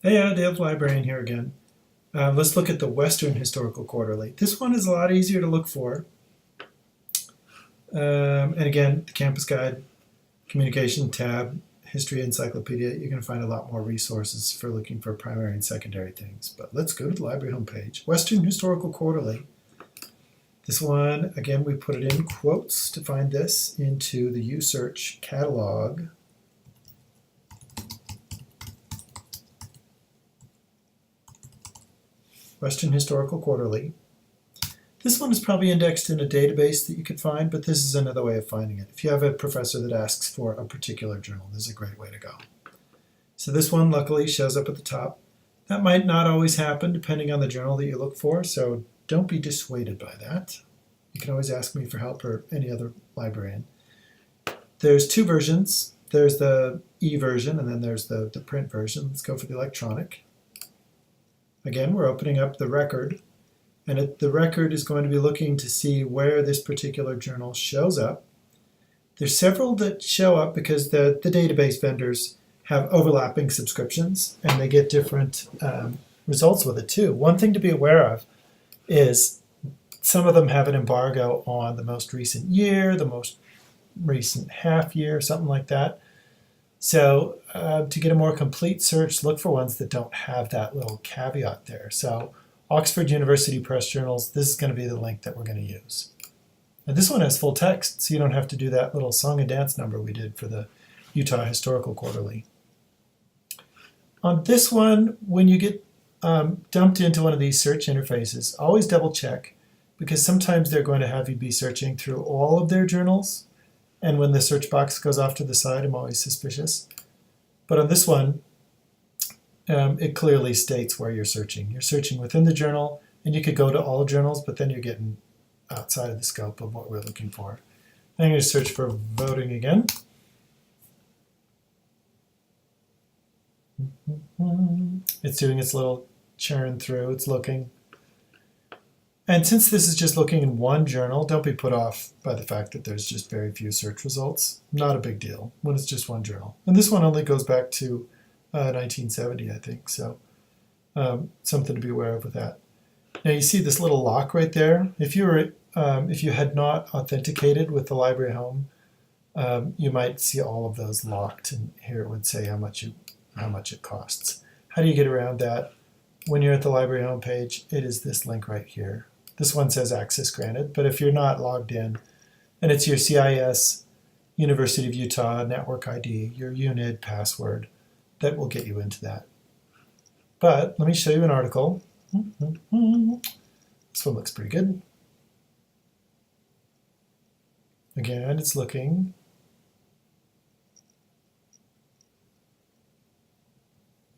Hey, Dale Librarian here again. Let's look at the Western Historical Quarterly. This one is a lot easier to look for. And again, the Campus Guide, Communication tab, History Encyclopedia, you're going to find a lot more resources for looking for primary and secondary things. But let's go to the library homepage. Western Historical Quarterly. This one, again, we put it in quotes to find this into the USearch catalog. Western Historical Quarterly. This one is probably indexed in a database that you could find, but this is another way of finding it. If you have a professor that asks for a particular journal, this is a great way to go. So this one luckily shows up at the top. That might not always happen depending on the journal that you look for, so don't be dissuaded by that. You can always ask me for help or any other librarian. There's two versions. There's the e-version and then there's the print version. Let's go for the electronic. Again, we're opening up the record, and the record is going to be looking to see where this particular journal shows up. There's several that show up because the database vendors have overlapping subscriptions, and they get different results with it too. One thing to be aware of is some of them have an embargo on the most recent year, the most recent half year, something like that. So to get a more complete search, look for ones that don't have that little caveat there. So Oxford University Press Journals, this is going to be the link that we're going to use. And this one has full text, so you don't have to do that little song and dance number we did for the Utah Historical Quarterly. On this one, when you get dumped into one of these search interfaces, always double check, because sometimes they're going to have you be searching through all of their journals. And when the search box goes off to the side, I'm always suspicious. But on this one, it clearly states where you're searching. You're searching within the journal, and you could go to all journals, but then you're getting outside of the scope of what we're looking for. I'm going to search for voting again. It's doing its little churn through. It's looking. And since this is just looking in one journal, don't be put off by the fact that there's just very few search results. Not a big deal when it's just one journal. And this one only goes back to 1970, I think. So something to be aware of with that. Now you see this little lock right there. If you had not authenticated with the library home, you might see all of those locked, and here it would say how much it costs. How do you get around that? When you're at the library homepage, it is this link right here. This one says access granted, but if you're not logged in, and it's your CIS, University of Utah network ID, your UNID password, that will get you into that. But let me show you an article. This one looks pretty good. Again, it's looking.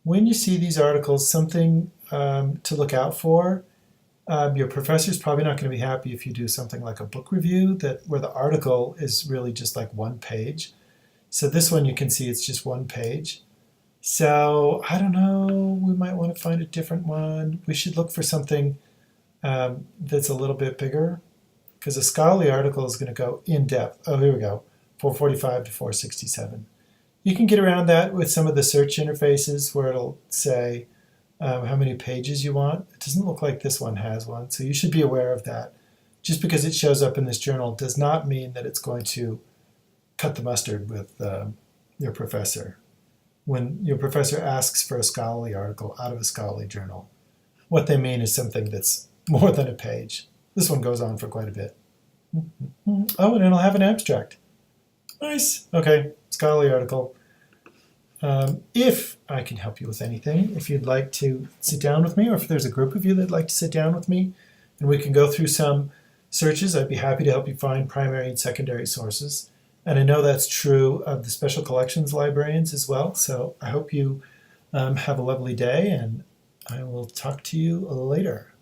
When you see these articles, something to look out for. Your professor's probably not going to be happy if you do something like a book review where the article is really just like one page. So this one you can see it's just one page. So I don't know, we might want to find a different one. We should look for something that's a little bit bigger, because a scholarly article is going to go in depth. Oh, here we go, 445 to 467. You can get around that with some of the search interfaces where it'll say how many pages you want. It doesn't look like this one has one, so you should be aware of that. Just because it shows up in this journal does not mean that it's going to cut the mustard with your professor. When your professor asks for a scholarly article out of a scholarly journal, what they mean is something that's more than a page. This one goes on for quite a bit. Oh, and it'll have an abstract. Nice. Okay, scholarly article. If I can help you with anything, if you'd like to sit down with me, or if there's a group of you that'd like to sit down with me, and we can go through some searches, I'd be happy to help you find primary and secondary sources. And I know that's true of the special collections librarians as well. So I hope you have a lovely day, and I will talk to you later.